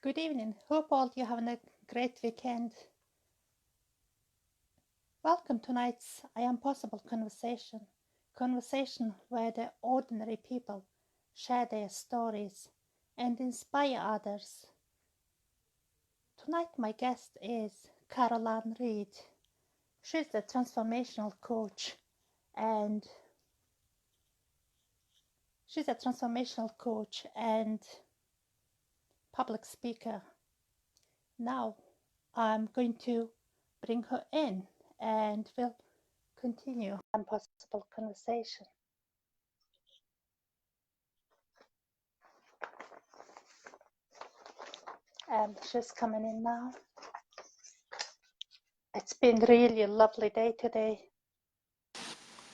Good evening. Hope all you having a great weekend. Welcome to tonight's ImPossible conversation. Conversation where the ordinary people share their stories and inspire others. Tonight my guest is Caroline Reid. She's a transformational coach and public speaker. Now I'm going to bring her in and we'll continue ImPossible conversation. And she's coming in now. It's been really a lovely day today.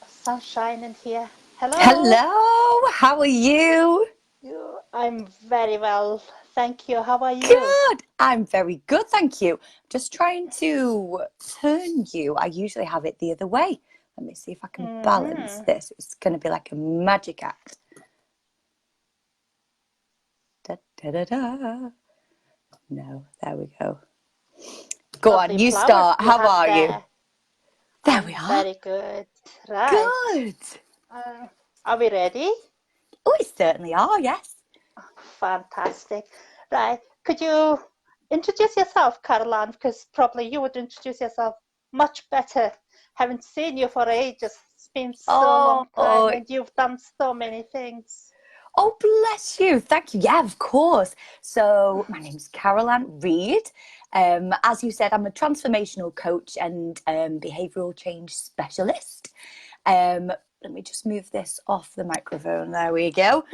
Sunshine in here. Hello. Hello, how are you? I'm very well, thank you. How are you? Good. I'm very good, thank you. Just trying to turn you. I usually have it the other way. Let me see if I can balance this. It's going to be like a magic act. Da, da, da, da. No, there we go. Go Lovely on, you flowers start. you How have are you? there. There I'm we are. very good. Right. Good. Are we ready? Oh, we certainly are, yes. Fantastic. Right. Could you introduce yourself, Caroline? Because probably you would introduce yourself much better. Haven't seen you for ages. It's been so long time and you've done so many things. Oh, bless you. Thank you. Yeah, of course. So my name's Caroline Reid. As you said, I'm a transformational coach and behavioural change specialist. Let me just move this off the microphone. There we go.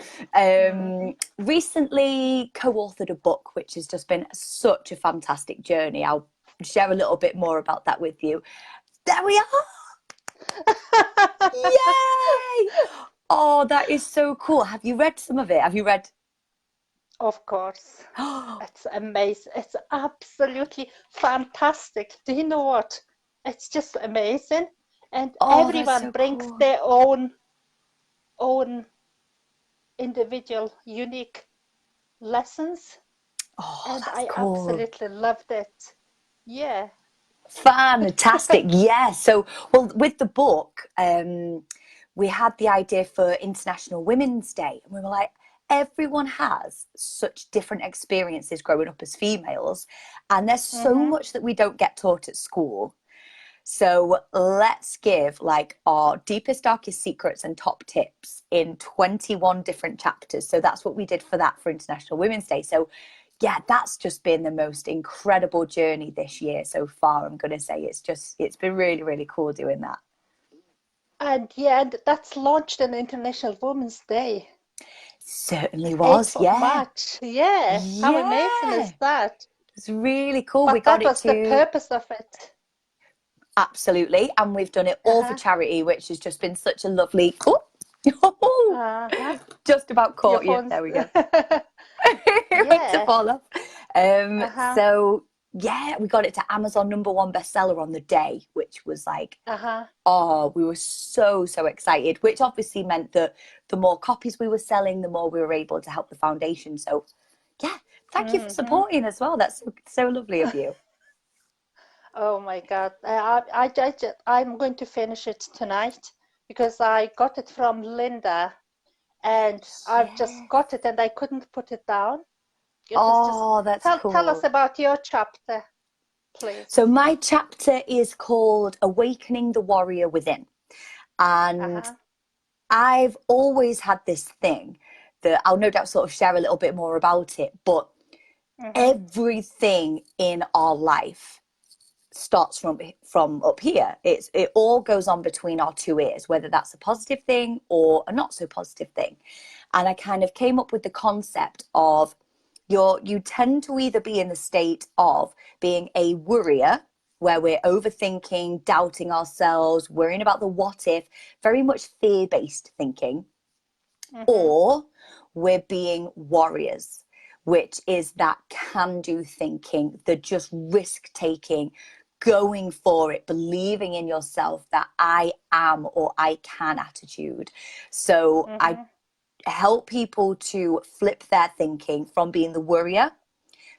Recently co-authored a book, which has just been such a fantastic journey. I'll share a little bit more about that with you. There we are. Yay! Oh, that is so cool. Have you read some of it? Have you read? Of course. It's amazing. It's absolutely fantastic. Do you know what? It's just amazing. And everyone So brings cool. their own individual, unique lessons. Oh, And that's I cool. absolutely loved it. Yeah. Fantastic. Yeah. So, well, with the book, we had the idea for International Women's Day, and we were like, everyone has such different experiences growing up as females, and there's so much that we don't get taught at school. So let's give like our deepest, darkest secrets and top tips in 21 different chapters. So that's what we did for International Women's Day. So yeah, that's just been the most incredible journey this year so far. I'm going to say it's been really, really cool doing that. And yeah, that's launched on International Women's Day. Certainly was, 8th of yeah. March. Yeah. How amazing is that? It's really cool. But We got that it was the to purpose of it. absolutely, and we've done it all for charity, which has just been such a lovely. Just about caught you. There we go. Yeah. To fall off. So yeah, we got it to Amazon #1 bestseller on the day, which was like, oh, we were so excited. Which obviously meant that the more copies we were selling, the more we were able to help the foundation. So yeah, thank you for supporting as well. That's so lovely of you. Oh my God. I'm going to finish it tonight because I got it from Linda and I've just got it and I couldn't put it down. That's cool. Tell us about your chapter, please. So my chapter is called Awakening the Warrior Within. And I've always had this thing that I'll no doubt sort of share a little bit more about it, but everything in our life starts from up here. It all goes on between our two ears, whether that's a positive thing or a not so positive thing. And I kind of came up with the concept of you tend to either be in the state of being a worrier, where we're overthinking, doubting ourselves, worrying about the what if, very much fear-based thinking, or we're being warriors, which is that can-do thinking, the just risk-taking, going for it, believing in yourself, that I am or I can attitude. So I help people to flip their thinking from being the worrier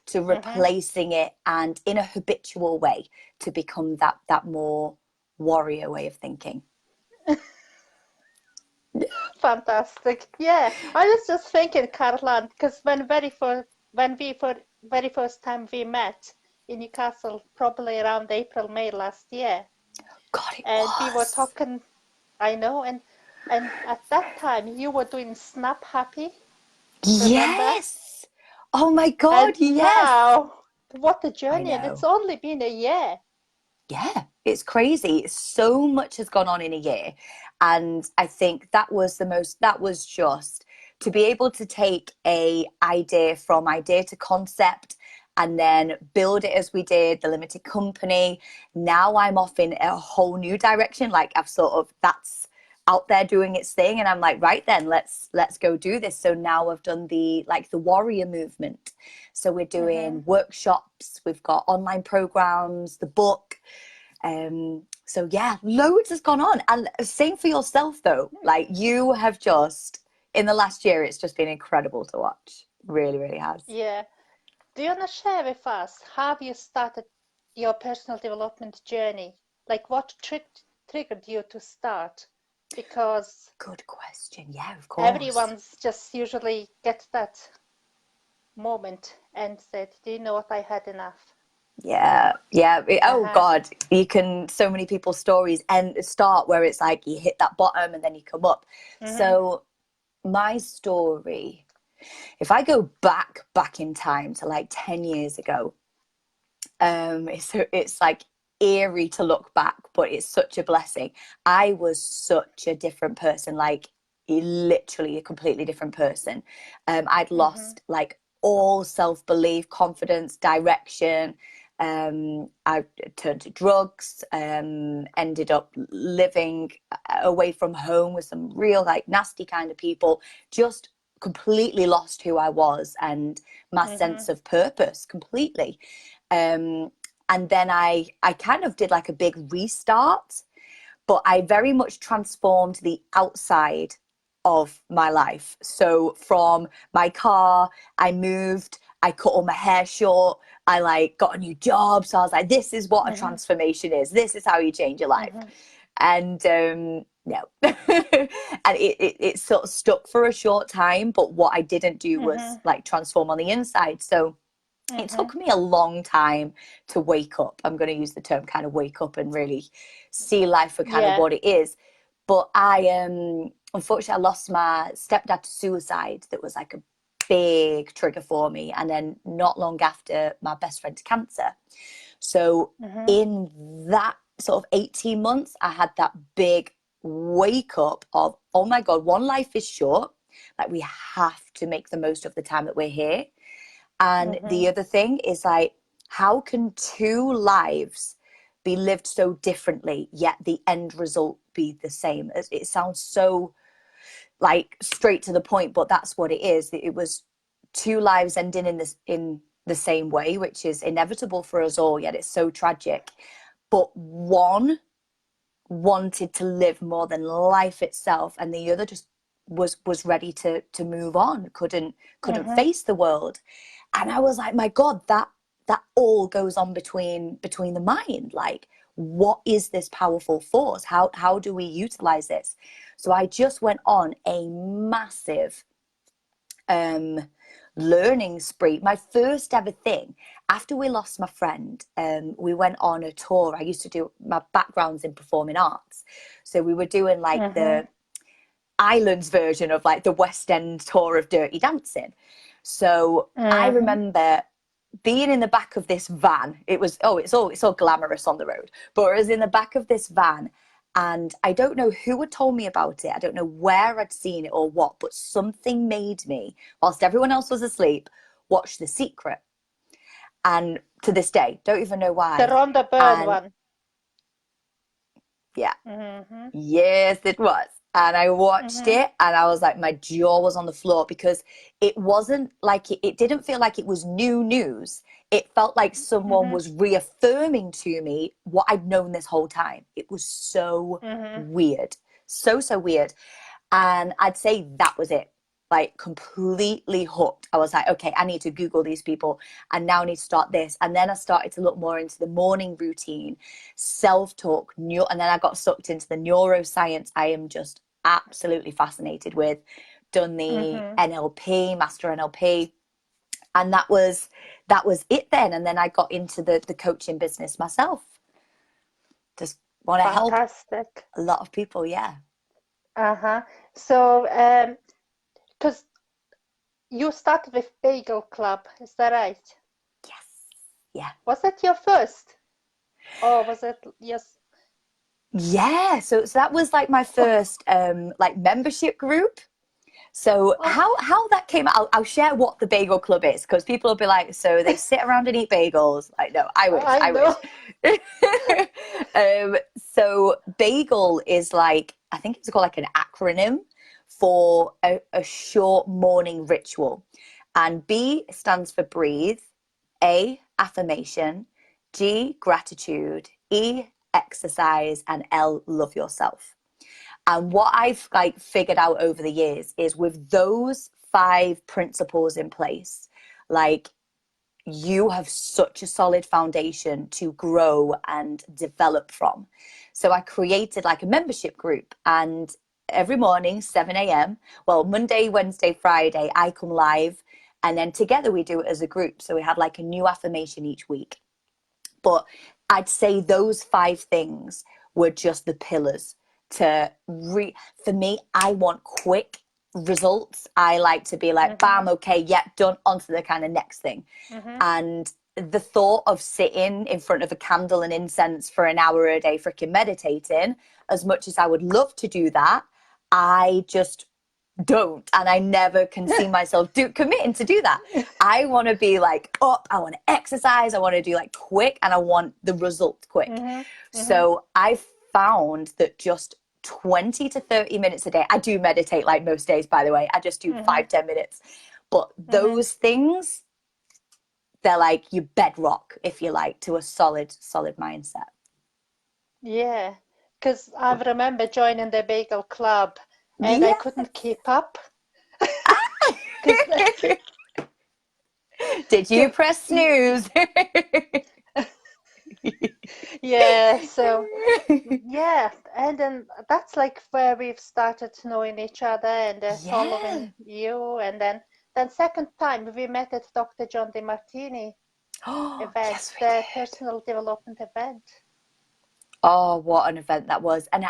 to Mm-hmm. replacing it, and in a habitual way to become that more warrior way of thinking. Fantastic. Yeah, I was just thinking, Caroline, because when we for very first time we met in Newcastle, probably around April, May last year, God, it and we were was. talking, I know, and at that time you were doing Snap Happy, remember? Yes. Oh my And God, yes. now, what a I journey, and it's know. only been a year. Yeah, it's crazy. So much has gone on in a year. And I think that was just to be able to take a idea from idea to concept and then build it as we did, the limited company. Now I'm off in a whole new direction. Like I've sort of, that's out there doing its thing. And I'm like, right then, let's go do this. So now I've done the warrior movement. So we're Mm-hmm. doing workshops, we've got online programs, the book. So yeah, loads has gone on. And same for yourself though. Like you have just, in the last year, it's just been incredible to watch. Really, really has. Yeah. Do you want to share with us how you started your personal development journey? Like what triggered you to start? Because Good question. Yeah, of course. everyone's just usually get that moment and said, "Do you know what? I had enough." Yeah, yeah. Oh Uh-huh. God, you can, so many people's stories and start where it's like you hit that bottom and then you come up. Mm-hmm. So my story, if I go back in time to like 10 years ago, it's like eerie to look back, but it's such a blessing. I was such a different person, like literally a completely different person. I'd Mm-hmm. lost like all self-belief, confidence, direction. I turned to drugs, ended up living away from home with some real like nasty kind of people, just completely lost who I was and my Mm-hmm. sense of purpose completely. And then I kind of did like a big restart, but I very much transformed the outside of my life. So from my car, I moved, I cut all my hair short, I like got a new job. So I was like, this is what a Mm-hmm. transformation is. This is how you change your life. Mm-hmm. And no. And it sort of stuck for a short time, but what I didn't do was Mm-hmm. like transform on the inside. So it Mm-hmm. took me a long time to wake up. I'm going to use the term kind of wake up and really see life for kind of Yeah. what it is. But unfortunately, I lost my stepdad to suicide. That was like a big trigger for me. And then not long after, my best friend to cancer. So Mm-hmm. in that sort of 18 months, I had that big wake up of, oh my God, one life is short. Like we have to make the most of the time that we're here. And Mm-hmm. the other thing is like, how can two lives be lived so differently, yet the end result be the same? It sounds so like straight to the point, but that's what it is. It was two lives ending in the same way, which is inevitable for us all, yet it's so tragic. But one wanted to live more than life itself, and the other just was ready to move on, couldn't Mm-hmm. face the world. And I was like, my God, that all goes on between the mind. Like, what is this powerful force? How do we utilize this? So I just went on a massive learning spree. My first ever thing after we lost my friend, we went on a tour. I used to do, my background's in performing arts, so we were doing like Mm-hmm. the islands version of like the West End tour of Dirty Dancing. So I Mm-hmm. remember being in the back of this van. It was, it's all glamorous on the road, but I was in the back of this van, and I don't know who had told me about it. I don't know where I'd seen it or what, but something made me, whilst everyone else was asleep, watch The Secret. And to this day, don't even know The why. Rhonda Byrne And one. yeah, Mm-hmm. yes, it was. And I watched Mm-hmm. it and I was like, my jaw was on the floor because it wasn't like, it didn't feel like it was new news. It felt like someone Mm-hmm. was reaffirming to me what I'd known this whole time. It was so Mm-hmm. weird. So, so weird. And I'd say that was it. like completely hooked. I was like, okay, I need to Google these people and now I need to start this. And then I started to look more into the morning routine, self-talk, and then I got sucked into the neuroscience. I am just absolutely fascinated with. Done the NLP, master NLP. And that was it then. And then I got into the coaching business myself. Just want to help Fantastic. a lot of people, yeah. So, because you started with Bagel Club, is that right? Yes. Yeah. Was it your first? Or was it yes? Yeah. So that was like my first like membership group. So how that came out, I'll share what the Bagel Club is, because people will be like, so they sit around and eat bagels. Like, no, I know. wish. So bagel is like, I think it's called like an acronym for a short morning ritual. And B stands for breathe, A, affirmation, G, gratitude, E, exercise, and L, love yourself. And what I've like figured out over the years is with those 5 principles in place, like you have such a solid foundation to grow and develop from. So I created like a membership group, and every morning, 7 a.m., well, Monday, Wednesday, Friday, I come live, and then together we do it as a group. So we have like a new affirmation each week. But I'd say those 5 things were just the pillars to for me. I want quick results. I like to be like, bam, okay, yeah, done, on to the kind of next thing. And the thought of sitting in front of a candle and incense for an hour a day freaking meditating, as much as I would love to do that, I just don't, and I never can see myself committing to do that. I want to be like up, I want to exercise, I want to do like quick, and I want the result quick. So I found that just 20 to 30 minutes a day, I do meditate like most days, by the way. I just do 5-10 minutes, but those things, they're like your bedrock, if you like, to a solid mindset. Yeah, because I remember joining the Bagel Club and I couldn't keep up. Did you press snooze? Yeah, so yeah, and then that's like where we've started knowing each other and following you, and then second time we met at Dr. John DeMartini event, yes, the personal development event. Oh, what an event that was. And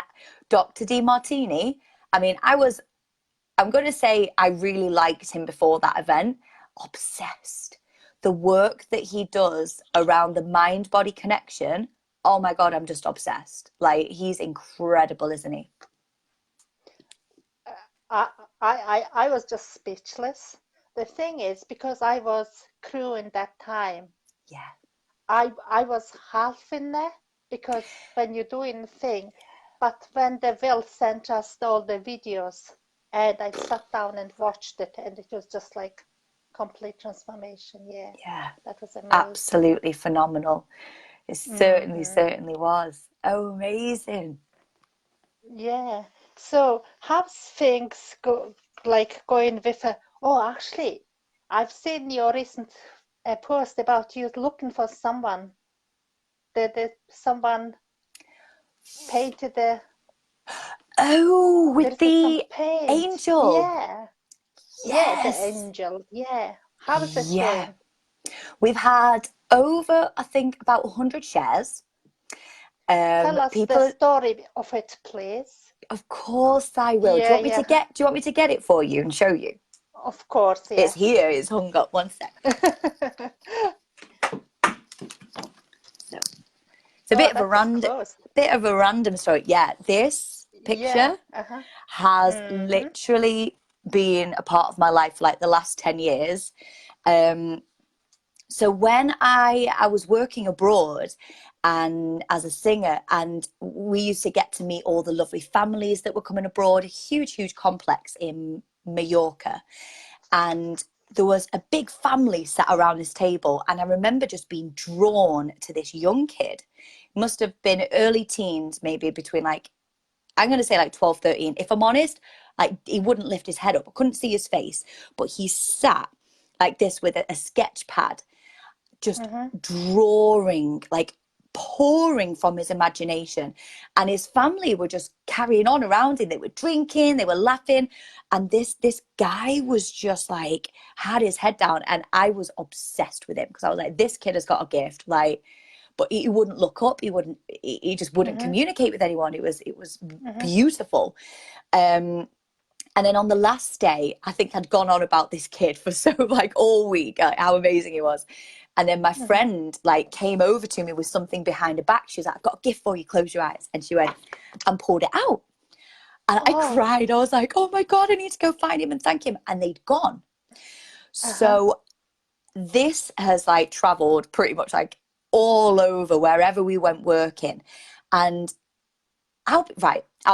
Dr. DeMartini, I mean, I'm going to say I really liked him before that event. Obsessed. The work that he does around the mind-body connection, oh my God, I'm just obsessed. Like, he's incredible, isn't he? I was just speechless. The thing is, because I was crew in that time, Yeah. I was half in there, because when you're doing the thing, but when the Will sent us all the videos, and I sat down and watched it, and it was just like complete transformation. Yeah. That was amazing. Absolutely phenomenal. It certainly was. Oh, amazing. Yeah. So how's things going with actually, I've seen your recent post about you looking for someone. Someone painted the with the angel. Yeah. Yes. Yeah, the angel. Yeah. How is it going? We've had over, I think, about 100 shares. Tell us the story of it, please. Of course I will. Yeah, do you want me to get it for you and show you? Of course, yeah. It's here, it's hung up. One sec. So, it's a bit of a random story. Yeah, this picture has literally been a part of my life for like the last 10 years. So when I was working abroad and as a singer, and we used to get to meet all the lovely families that were coming abroad, a huge complex in Mallorca. And there was a big family sat around this table. And I remember just being drawn to this young kid. Must have been early teens, maybe between like, I'm going to say like 12, 13. If I'm honest, Like, he wouldn't lift his head up. I couldn't see his face, but he sat like this with a sketch pad, just drawing, like pouring from his imagination. And his family were just carrying on around him. They were drinking, they were laughing. And this guy was just like, had his head down. And I was obsessed with him because I was like, this kid has got a gift. Like, but he wouldn't look up. He just wouldn't communicate with anyone. It was beautiful. And then on the last day, I think I'd gone on about this kid for so like all week, like, how amazing he was. And then my friend like came over to me with something behind her back. She was like, I've got a gift for you, close your eyes. And she went and pulled it out. And I cried. I was like, oh my God, I need to go find him and thank him. And they'd gone. So this has like traveled pretty much like all over wherever we went working. And I'll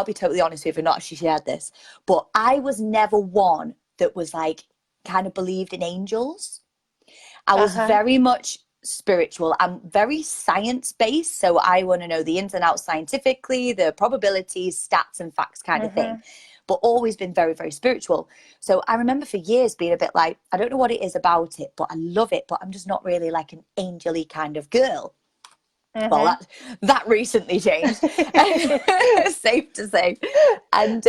be totally honest with you, not if she shared this, but I was never one that was like kind of believed in angels. I was very much spiritual. I'm very science based, so I want to know the ins and outs scientifically, the probabilities, stats and facts kind of thing, but always been very, very spiritual. So I remember for years being a bit like, I don't know what it is about it, but I love it, but I'm just not really like an angel-y kind of girl. Well, that recently changed, safe to say. And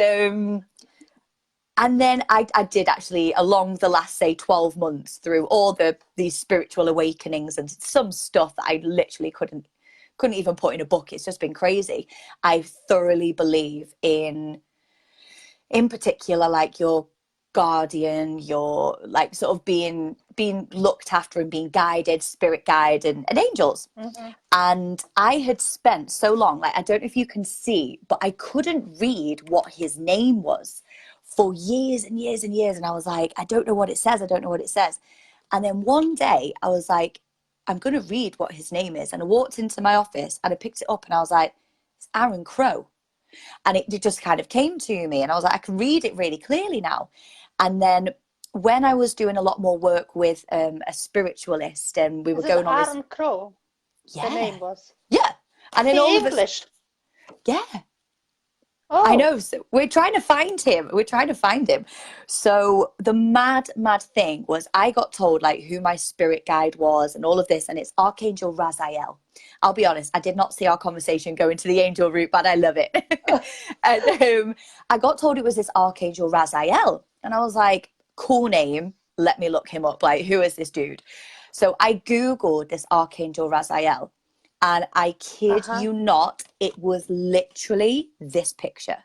then I did actually, along the last, say, 12 months, through all these spiritual awakenings and some stuff that I literally couldn't even put in a book. It's just been crazy. I thoroughly believe in particular, like your guardian, your like sort of being looked after and being guided, spirit guide and angels. And I had spent so long, like, I don't know if you can see, but I couldn't read what his name was for years and years and years. And I was like, I don't know what it says. I don't know what it says. And then one day I was like, I'm going to read what his name is. And I walked into my office and I picked it up and I was like, it's Aaron Crow. And it just kind of came to me. And I was like, I can read it really clearly now. And then when I was doing a lot more work with a spiritualist and we were going on Aaron Crow? Yeah. The name was? Yeah. And then all English? Yeah. Oh. I know. So we're trying to find him. So the mad thing was I got told like who my spirit guide was and all of this, and it's Archangel Raziel. I'll be honest, I did not see our conversation go into the angel route, but I love it. And I got told it was this Archangel Raziel. And I was like, cool name. Let me look him up. Like, who is this dude? So I Googled this Archangel Raziel. And I kid you not, it was literally this picture.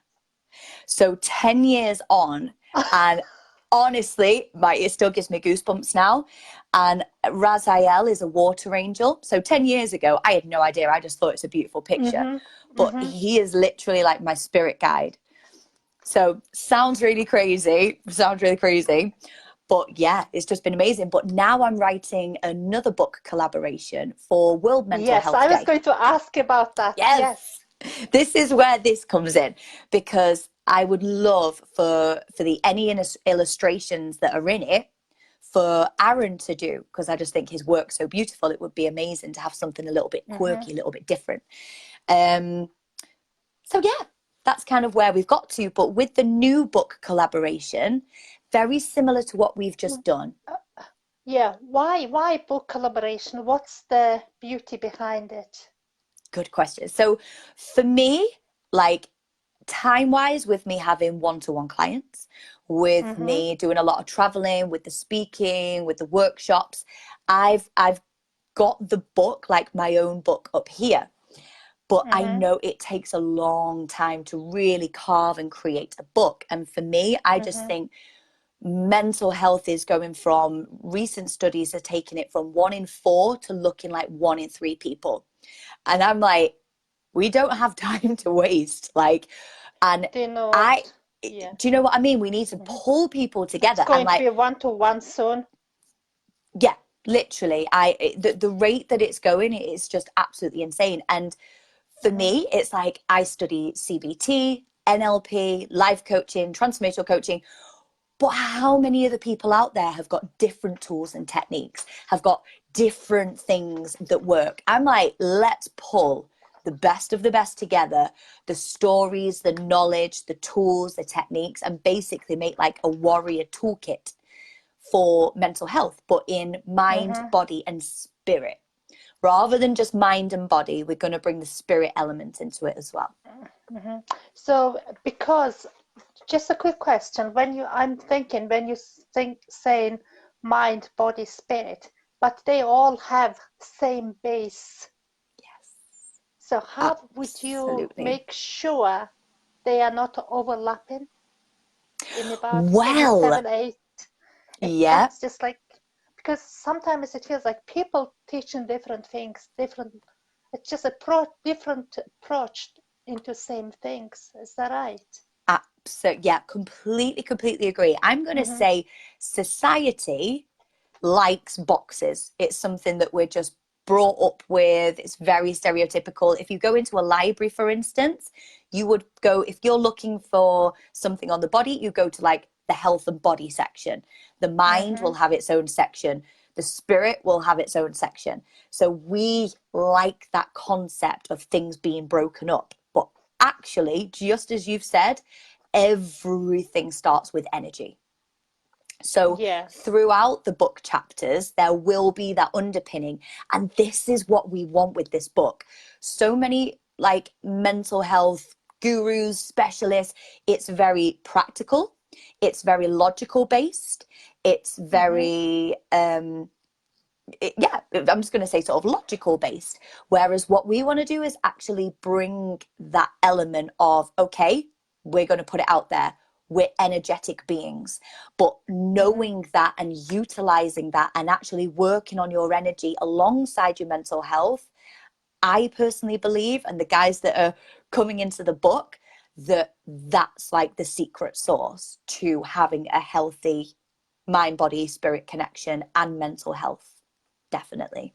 So 10 years on, and honestly, it still gives me goosebumps now. And Raziel is a water angel. So 10 years ago, I had no idea. I just thought it's a beautiful picture. But he is literally like my spirit guide. So sounds really crazy. But yeah, it's just been amazing. But now I'm writing another book collaboration for World Mental Health Day. Yes, I was going to ask about that. Yes. This is where this comes in, because I would love for any illustrations that are in it for Aaron to do, because I just think his work's so beautiful. It would be amazing to have something a little bit quirky, a little bit different. So yeah, that's kind of where we've got to. But with the new book collaboration, very similar to what we've just done. Yeah, why book collaboration? What's the beauty behind it? Good question. So for me, like time-wise, with me having one-to-one clients, with me doing a lot of traveling, with the speaking, with the workshops, I've got the book, like my own book up here. But I know it takes a long time to really carve and create a book. And for me, I just think mental health is going from, recent studies are taking it from 1 in 4 to looking like 1 in 3 people. And I'm like, we don't have time to waste. Like, and do you know do you know what I mean? We need to pull people together. It's going and like, to be a one-to-one soon. Yeah, literally. The rate that it's going is just absolutely insane. And for me, it's like I study CBT, NLP, life coaching, transformational coaching. But how many other people out there have got different tools and techniques, have got different things that work? I'm like, let's pull the best of the best together, the stories, the knowledge, the tools, the techniques, and basically make like a warrior toolkit for mental health, but in mind, body, and spirit. Rather than just mind and body, we're going to bring the spirit element into it as well. So, because, just a quick question, I'm thinking when you saying mind, body, spirit, but they all have same base. Yes. So how would you make sure they are not overlapping in about 7, 8? Yeah. That's just like, because sometimes it feels like people teaching different things, it's just a different approach into same things. Is that right? So yeah, completely agree. I'm going to say society likes boxes. It's something that we're just brought up with. It's very stereotypical. If you go into a library, for instance, you would go, if you're looking for something on the body, you go to like the health and body section. The mind will have its own section. The spirit will have its own section. So we like that concept of things being broken up. But actually, just as you've said, everything starts with energy. So throughout the book chapters, there will be that underpinning. And this is what we want with this book. So many like mental health gurus, specialists, it's very practical. It's very logical based. It's very, I'm just going to say sort of logical based. Whereas what we want to do is actually bring that element of, okay, we're going to put it out there. We're energetic beings, but knowing that and utilizing that and actually working on your energy alongside your mental health, I personally believe, and the guys that are coming into the book, that's like the secret sauce to having a healthy mind, body, spirit connection and mental health. Definitely.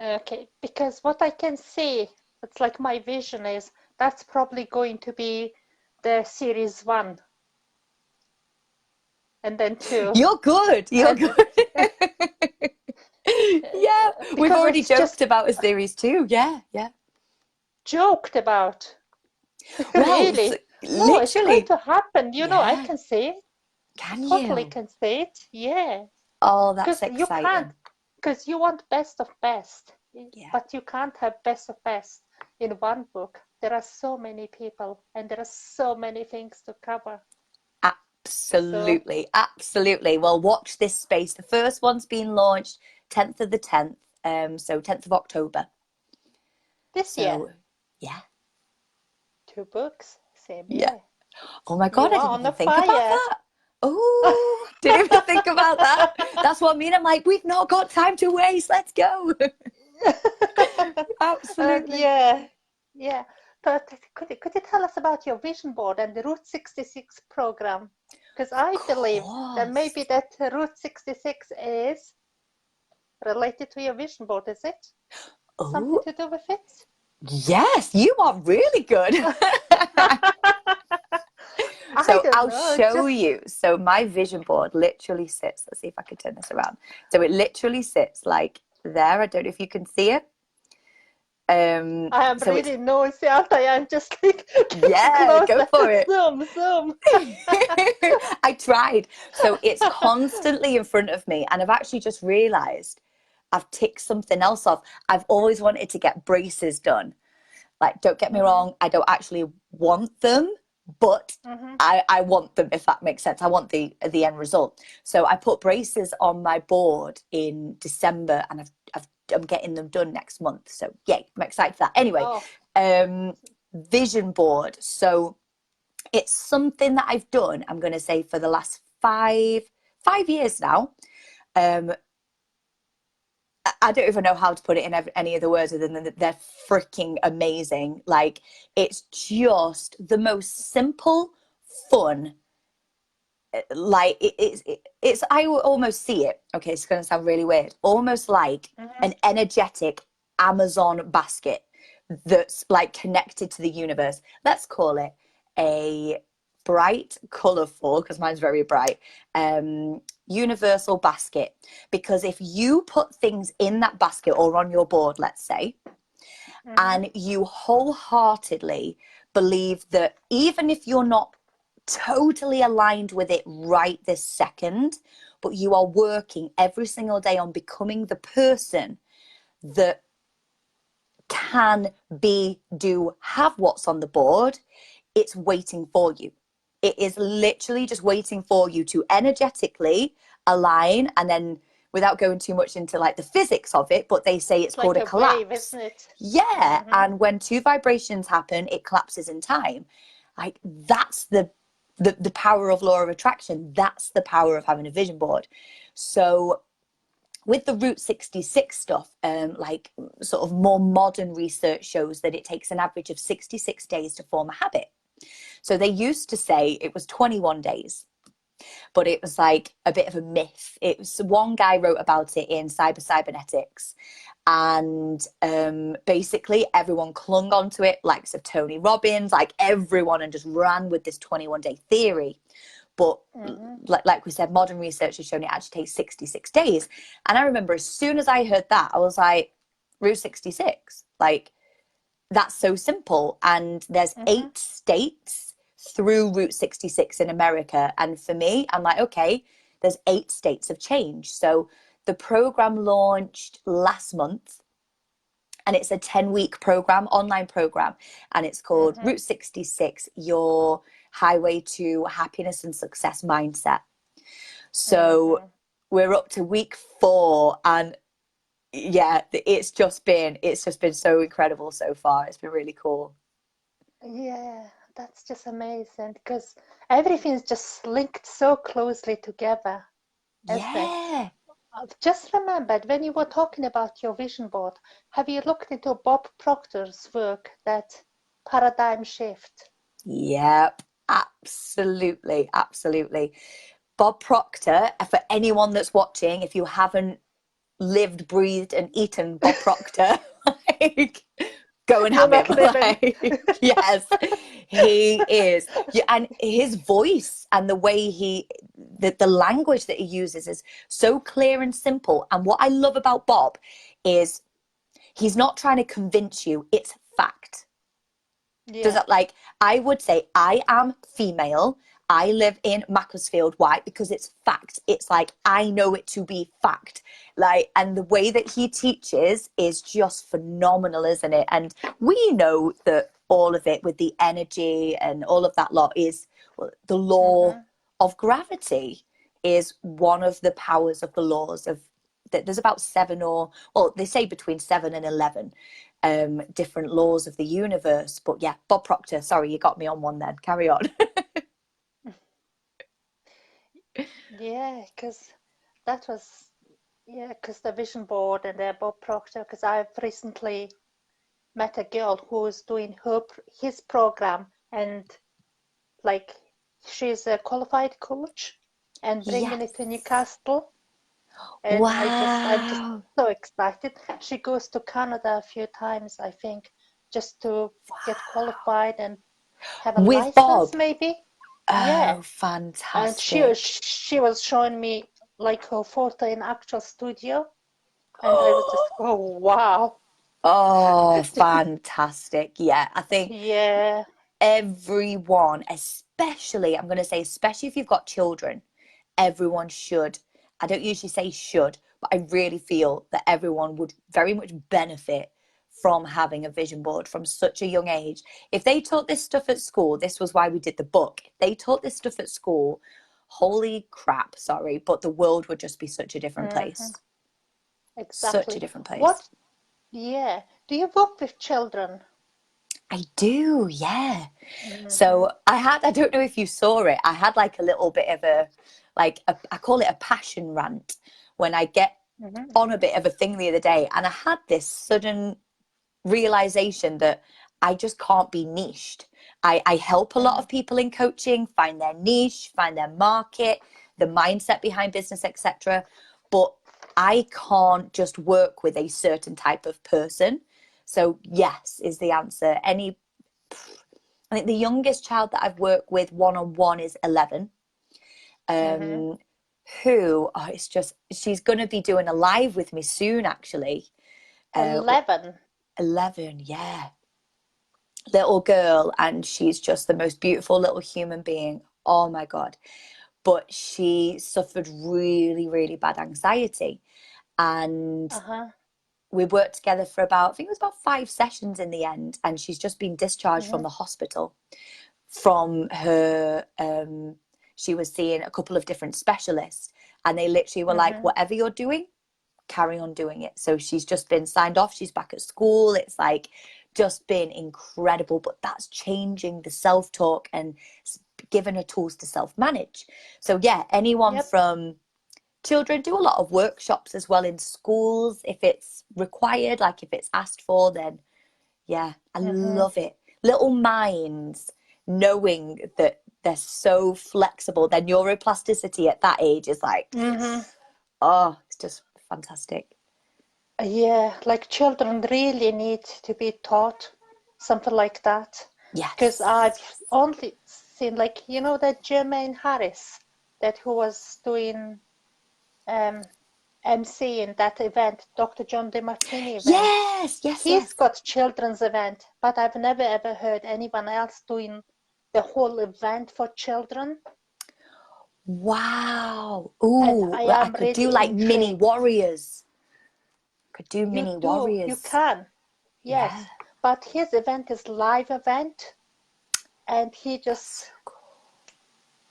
Okay, because what I can see, it's like my vision is that's probably going to be the series 1 and then 2. You're good. Yeah, we've already joked about a series 2. Yeah. Joked about. Well, Really? literally. No, it's going to happen. You know, I can see it. Can Totally you? can see it. Yeah. Oh, that's Because you exciting. can't, because you want best of best, but you can't have best of best in one book. There are so many people and there are so many things to cover. Absolutely. Well, watch this space. The first one's been launched 10th of the 10th, so 10th of October. This year? Yeah. 2 books, same year. Oh my God, I didn't even think about that. Oh, didn't even think about that. That's what I mean. I'm like, we've not got time to waste. Let's go. Absolutely. Yeah. But could you tell us about your vision board and the Route 66 program? Because I believe that maybe that Route 66 is related to your vision board, is it? Something to do with it? Yes, you are really good. So I'll show you. So my vision board literally sits. Let's see if I can turn this around. So it literally sits like there. I don't know if you can see it. I am really noisy, aren't I? I'm just like, go for it. Zoom. I tried. So it's constantly in front of me. And I've actually just realized I've ticked something else off. I've always wanted to get braces done. Like, don't get me wrong, I don't actually want them, but I want them, if that makes sense. I want the end result. So I put braces on my board in December, and I'm getting them done next month. So yay, I'm excited for that. Anyway, vision board. So it's something that I've done, I'm going to say, for the last five years now. I don't even know how to put it in any other words other than that they're freaking amazing. Like, it's just the most simple, fun. Like, it's I almost see it. Okay, it's going to sound really weird. Almost like an energetic Amazon basket that's like connected to the universe. Let's call it a bright, colourful, because mine's very bright, universal basket. Because if you put things in that basket or on your board, let's say, and you wholeheartedly believe that even if you're not totally aligned with it right this second, but you are working every single day on becoming the person that can be, do, have what's on the board, it's waiting for you. It is literally just waiting for you to energetically align, and then without going too much into like the physics of it, but they say it's called like a a collapse. wave, isn't it? Yeah, and when two vibrations happen, it collapses in time. Like that's the power of law of attraction. That's the power of having a vision board. So with the Route 66 stuff, like sort of more modern research shows that it takes an average of 66 days to form a habit. So they used to say it was 21 days, but it was like a bit of a myth. It was, one guy wrote about it in Cybernetics, and basically everyone clung onto it, likes of Tony Robbins, like everyone, and just ran with this 21-day theory. But like we said, modern research has shown it actually takes 66 days. And I remember as soon as I heard that, I was like, Route 66, like that's so simple. And there's 8 states through Route 66 in America. And for me, I'm like, okay, there's 8 states of change. So the program launched last month, and it's a 10-week program, online program, and it's called Route 66, Your Highway to Happiness and Success Mindset. So we're up to week 4, and yeah, it's just been so incredible so far. It's been really cool. Yeah, that's just amazing because everything's just linked so closely together, isn't it? Yeah. I've just remembered when you were talking about your vision board, have you looked into Bob Proctor's work, that paradigm shift? Yep. Absolutely. Absolutely. Bob Proctor, for anyone that's watching, if you haven't lived, breathed, and eaten Bob Proctor, like, go and You're have not him. living. Like, yes, he is. Yeah, and his voice and the way the language that he uses is so clear and simple. And what I love about Bob is he's not trying to convince you, it's fact. Does Yeah. that, like, I would say I am female. I live in Macclesfield. Why? Because it's fact. It's like, I know it to be fact. Like, and the way that he teaches is just phenomenal, isn't it? And we know that all of it with the energy and all of that lot is, well, the law of gravity is one of the powers of the laws of, there's about 7, or, well, they say between 7 and 11 different laws of the universe. But yeah, Bob Proctor, sorry, you got me on one then. Carry on. Yeah, because that was, yeah, because the vision board and the Bob Proctor, because I've recently met a girl who is doing his program, and like she's a qualified coach and bringing Yes. it to Newcastle. And I'm just Wow. so excited. She goes to Canada a few times, I think, just to get qualified and have a With license, Bob. maybe. Yeah. Oh, And fantastic. she was showing me like her photo in actual studio, and I was just, oh wow. Oh, fantastic. Yeah, I think Yeah. everyone, especially, I'm going to say, especially if you've got children, everyone should. I don't usually say should, but I really feel that everyone would very much benefit from having a vision board from such a young age. If they taught this stuff at school, this was why we did the book. If they taught this stuff at school, holy crap, sorry, but the world would just be such a different place. Such a Exactly. different place. What? Yeah. Do you work with children? I do, yeah. Mm-hmm. So I don't know if you saw it, I had like a little bit of I call it a passion rant when I get Mm-hmm. on a bit of a thing the other day, and I had this sudden realization that I just can't be niched. I help a lot of people in coaching find their niche, find their market, the mindset behind business, etc. But I can't just work with a certain type of person. So yes is the answer. I think the youngest child that I've worked with one-on-one is 11. Mm-hmm. Who, oh, it's just, she's going to be doing a live with me soon, actually. Uh, 11. 11, yeah. Little girl, and she's just the most beautiful little human being. Oh my God. But she suffered really, really bad anxiety. And Uh-huh. we worked together for about, I think it was about 5 sessions in the end. And she's just been discharged Mm-hmm. from the hospital from her, she was seeing a couple of different specialists. And they literally were like, Mm-hmm. whatever you're doing, carry on doing it. So she's just been signed off. She's back at school. It's like just been incredible. But that's changing the self-talk and giving her tools to self-manage. So yeah, anyone Yep. from children, do a lot of workshops as well in schools if it's required, like if it's asked for, then yeah, I Mm-hmm. love it. Little minds knowing that they're so flexible, their neuroplasticity at that age is like, Mm-hmm. oh, it's just fantastic. Yeah, like children really need to be taught something like that. Because I've Yes. only seen, like, you know, that Jermaine Harris, that who was doing um, MC in that event, Dr. John DeMartini event. Yes, yes, He's yes. got children's event, but I've never ever heard anyone else doing the whole event for children. Wow. And Ooh, I well, I am could do really like mini intrigued. warriors. Could do mini You warriors. can, Yeah, yes. But his event is live event, and he that's just so cool.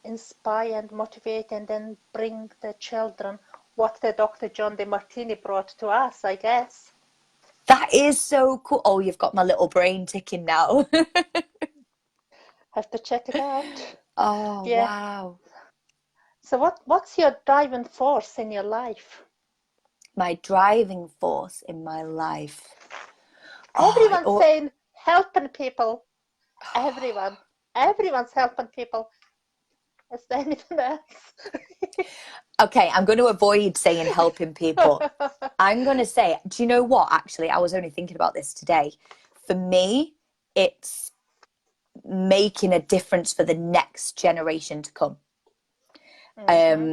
inspire and motivate and then bring the children what the Dr. John DeMartini brought to us, I guess. That is so cool. Oh, you've got my little brain ticking now. Have to check it out. Oh, Yeah. wow. So what's your driving force in your life? My driving force in my life. Oh, Everyone's saying helping people. Everyone. Everyone's helping people. Is there anything else? okay, I'm going to avoid saying helping people. I'm going to say, do you know what? Actually, I was only thinking about this today. For me, it's making a difference for the next generation to come. Mm-hmm.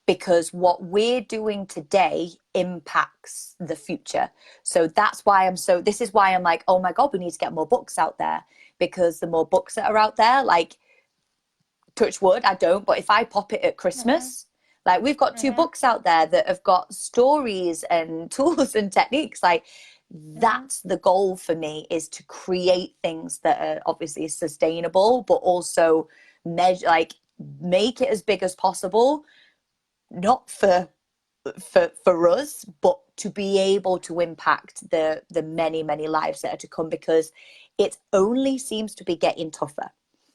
Because what we're doing today impacts the future. So that's why this is why I'm like, oh my God, we need to get more books out there, because the more books that are out there, like, touch wood, I don't, but if I pop it at Mm-hmm. Christmas, like we've got two Mm-hmm. books out there that have got stories and tools and techniques. Like Mm-hmm. that's the goal for me, is to create things that are obviously sustainable, but also measure, like make it as big as possible, not for us, but to be able to impact the many, many lives that are to come, because it only seems to be getting tougher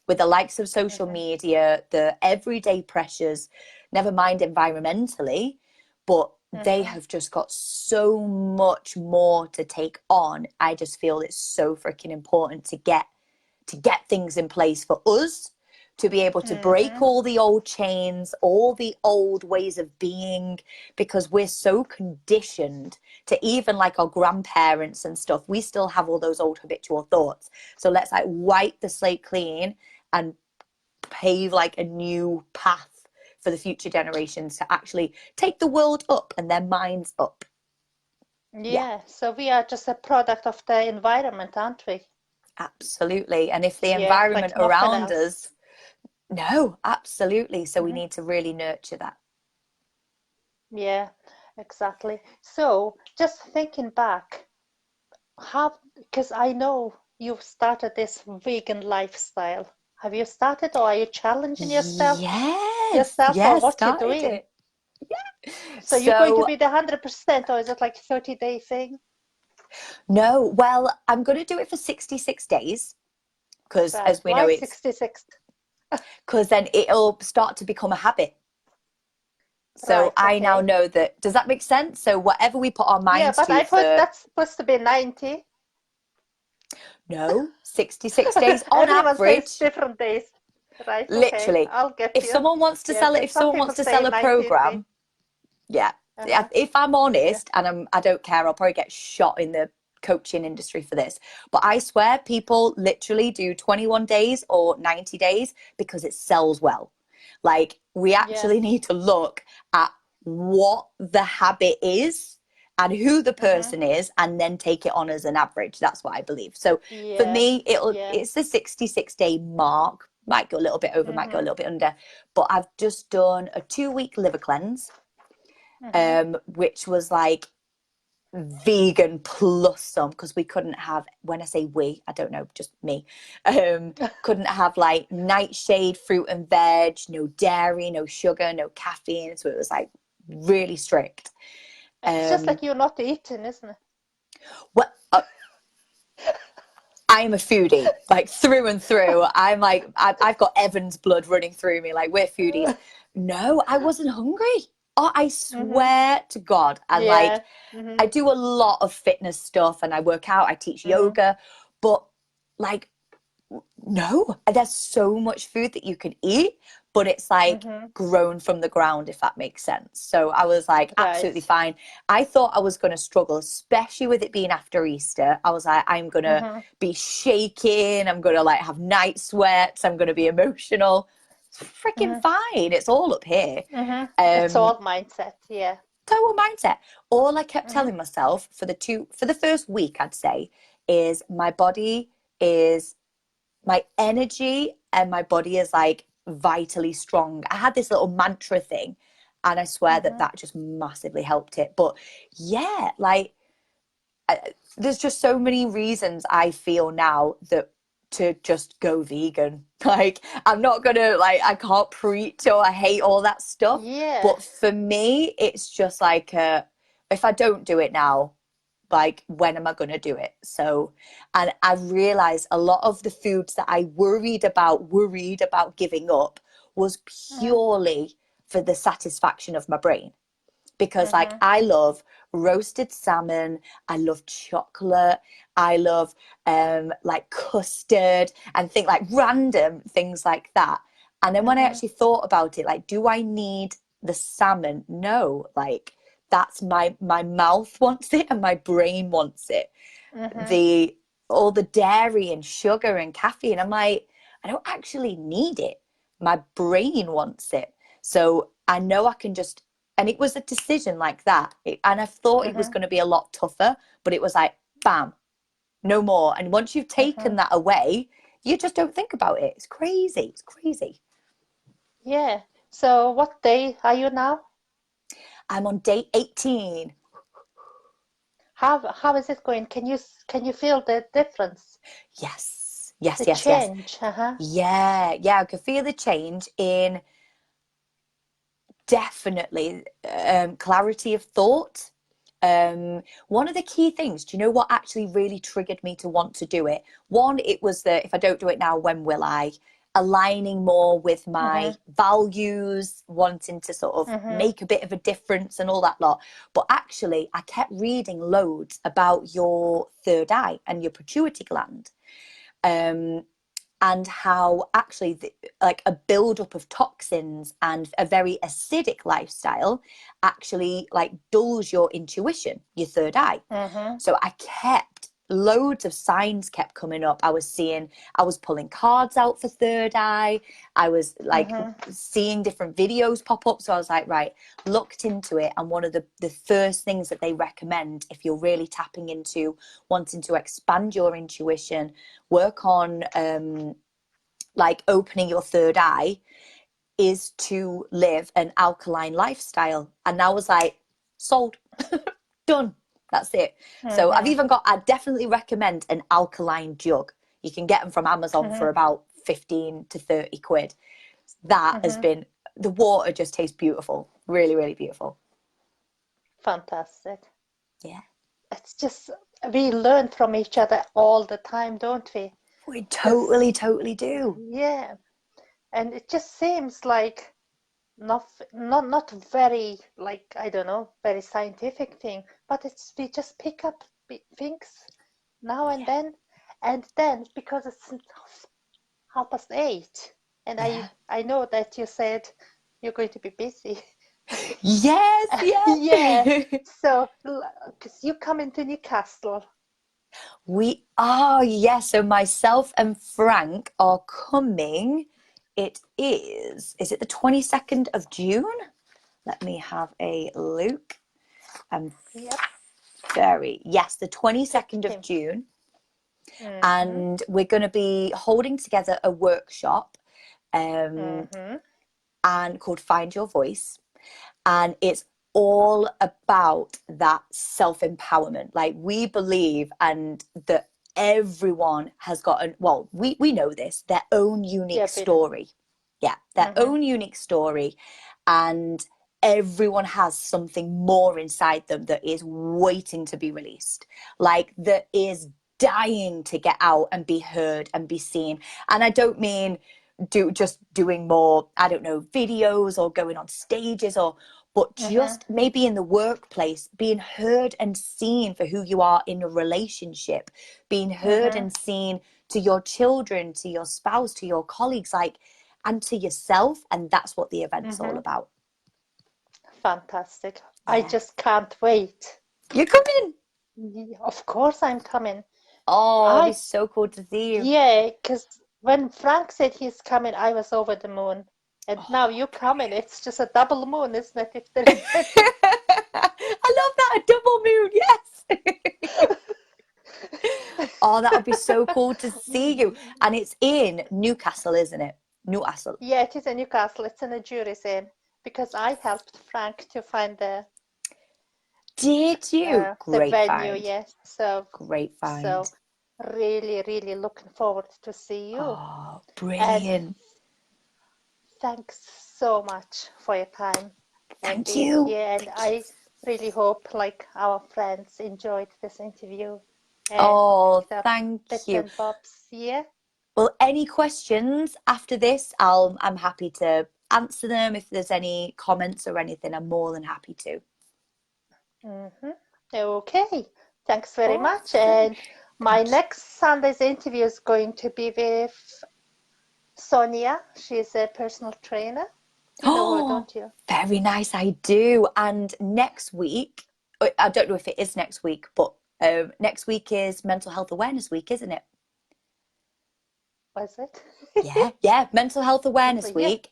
with the likes of social Mm-hmm. media, the everyday pressures, never mind environmentally, but they Mm-hmm. have just got so much more to take on. I just feel it's so freaking important to get things in place for us to be able to break Mm-hmm. all the old chains, all the old ways of being, because we're so conditioned to, even like our grandparents and stuff, we still have all those old habitual thoughts. So let's like wipe the slate clean and pave like a new path for the future generations to actually take the world up and their minds up. Yeah, Yeah, so we are just a product of the environment, aren't we? absolutely. And if the Yeah, environment like nothing around else. us, no, absolutely. So we Mm-hmm. need to really nurture that. Yeah, exactly. So just thinking back, how, because I know you've started this vegan lifestyle. Have you started, or are you challenging Yes, yourself for yes, what you're started doing? it. So you're going to So be the 100%, or is it like 30-day thing? no, well, I'm going to do it for 66 days because, Right. as we know, Why it's 66? because then it'll start to become a habit. So Right, I now okay. know that. Does that make sense? So whatever we put our Yeah, minds but to I've heard for, that's supposed to be 90. no, 66 days on Everyone says average, different days. Right, okay. literally. I'll get If you. someone wants to Yeah, sell it, because if some someone people wants to say sell a 90 days. program, yeah. Uh-huh. If I'm Yeah. honest, and I don't care, I'll probably get shot in the coaching industry for this, but I swear people literally do 21 days or 90 days because it sells well. Like we Yeah. actually need to look at what the habit is and who the Mm-hmm. person is, and then take it on as an average. That's what I believe. So for Yeah. me, Yeah. it's the 66-day mark. Might go a little bit over, might go a Mm-hmm. little bit under. But I've just done a 2-week liver cleanse, Mm-hmm. which was like vegan plus some, because we couldn't have, when I say we, I don't know, just me, couldn't have like nightshade, fruit and veg, no dairy, no sugar, no caffeine. So it was like really strict. It's just Um, like you're not eating, isn't it? what I'm a foodie, like through and through. I'm like, I've got Evans blood running through me. Like, we're foodies. No, I wasn't hungry. Oh, I Mm-hmm. swear to God. And like, Yeah. Mm-hmm. I do a lot of fitness stuff and I work out, I teach Mm-hmm. yoga, but like, no, there's so much food that you can eat, but it's like Mm-hmm. grown from the ground, if that makes sense. So I was like, absolutely Right. fine. I thought I was going to struggle, especially with it being after Easter. I was like, I'm going to Mm-hmm. be shaking. I'm going to like have night sweats. I'm going to be emotional. It's freaking Mm-hmm. fine. It's all up here. Mm-hmm. It's Um, all mindset. Yeah. Total mindset. All I kept Mm-hmm. telling myself for the first week, I'd say, is my body is my energy and my body is like vitally strong. I had this little mantra thing, and I swear that Mm-hmm. that just massively helped it. But yeah, like there's just so many reasons I feel now that to just go vegan. Like I'm not gonna like I can't preach or I hate all that stuff, Yeah. but for me it's just like if I don't do it now, like when am I gonna do it? So, and I realized a lot of the foods that I worried about giving up was Mm-hmm. purely for the satisfaction of my brain, because like Mm-hmm. I love roasted salmon, I love chocolate, I love like custard and think like random things like that. And then when I Mm-hmm. actually thought about it, like, do I need the salmon? No, like that's my mouth wants it and my brain wants it. Mm-hmm. The all the dairy and sugar and caffeine, I'm like, I don't actually need it. My brain wants it. So I know I can just, and it was a decision like that. And I thought it was Mm-hmm. going to be a lot tougher, but it was like, bam, no more. And once you've Mm-hmm. taken that away, you just don't think about it. It's crazy. It's crazy. Yeah. So what day are you now? I'm on day 18. How is it going? Can you feel the difference? Yes. Yes, The yes, yes. change? Uh-huh. Yeah, yeah. I could feel the change in definitely clarity of thought. One of the key things, do you know what actually really triggered me to want to do it? One, it was that if I don't do it now, when will I? Aligning more with my Mm-hmm. values, wanting to sort of Mm-hmm. make a bit of a difference and all that lot. But actually, I kept reading loads about your third eye and your pituitary gland. Um, and how actually like a buildup of toxins and a very acidic lifestyle actually like dulls your intuition, your third eye. Mm-hmm. So I kept loads of signs kept coming up. I was seeing, I was pulling cards out for third eye. I was like Mm-hmm. seeing different videos pop up. So I was like, right, looked into it. And one of the first things that they recommend if you're really tapping into wanting to expand your intuition, work on like opening your third eye, is to live an alkaline lifestyle. And I was like, sold, done. That's it. So Mm-hmm. I definitely recommend an alkaline jug. You can get them from Amazon Mm-hmm. for about 15 to 30 quid. That has Mm-hmm. been, the water just tastes beautiful. Really, really beautiful. Fantastic. Yeah. It's just we learn from each other all the time, don't we? We Because totally, totally do. yeah, and it just seems like not very like I don't know very scientific thing, but it's we just pick up things now and then because it's 8:30, and Yeah. I know that you said you're going to be busy. Yes, Yeah, yes. so because you come into Newcastle. We are, yes. So myself and Frank are coming. Is it the 22nd of June? Let me have a look. Um, Yep. Yes, the 22nd of June. And we're going to be holding together a workshop and called Find Your Voice. And it's all about that self-empowerment. Like, we believe and that everyone has got we know this, their own unique story. Yeah, their own unique story. And everyone has something more inside them that is waiting to be released, like that is dying to get out and be heard and be seen. And I don't mean doing more, I don't know, videos or going on stages, but just maybe in the workplace, being heard and seen for who you are in a relationship, being heard and seen to your children, to your spouse, to your colleagues, like, and to yourself. And that's what the event's all about. Fantastic. Yeah. I just can't wait. You're coming? Yeah, of course I'm coming. Oh, it'd be so cool to see you. Yeah, because when Frank said he's coming, I was over the moon. And now you coming, it's just a double moon, isn't it? If there is I love that, a double moon, yes. Oh, that would be so cool to see you. And it's in Newcastle, isn't it? Newcastle. Yeah, it is in Newcastle. It's in a jury's inn, because I helped Frank to find the. Did you? Great the venue, find. yes. So great find. So really, really looking forward to see you. Oh, brilliant. And thanks so much for your time. Thank you. Yeah, and I really hope like our friends enjoyed this interview. Oh, thank you. And bobs, yeah. Well, any questions after this, I'm happy to answer them. If there's any comments or anything, I'm more than happy to. Okay, thanks very much. And my next Sunday's interview is going to be with Sonia. She's a personal trainer. You know her, don't you? Very nice, I do. And next week, I don't know if it is next week, but next week is Mental Health Awareness Week, isn't it? Was it? Yeah, Mental Health Awareness Week.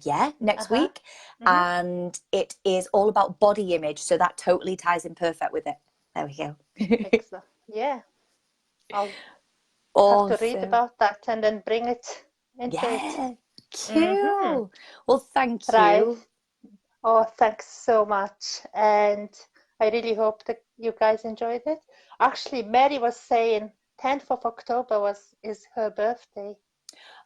Yeah, next week. And it is all about body image, so that totally ties in perfect with it. There we go. Excellent. Yeah, I'll have to read about that and then bring it into it. Cool. Well, thank you. Right. Oh, thanks so much. And I really hope that you guys enjoyed it. Actually, Mary was saying 10th of October is her birthday.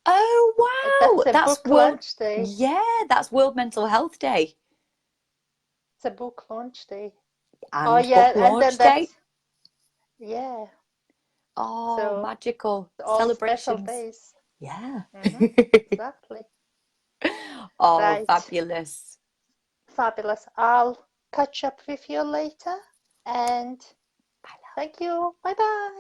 Oh, wow. That's book launch day. Yeah, that's World Mental Health Day. It's a book launch day. And book launch day. Yeah. Oh, so, magical. All celebrations. Special days. Yeah. Exactly. Oh, fabulous. Fabulous. I'll catch up with you later. And thank you. Bye-bye.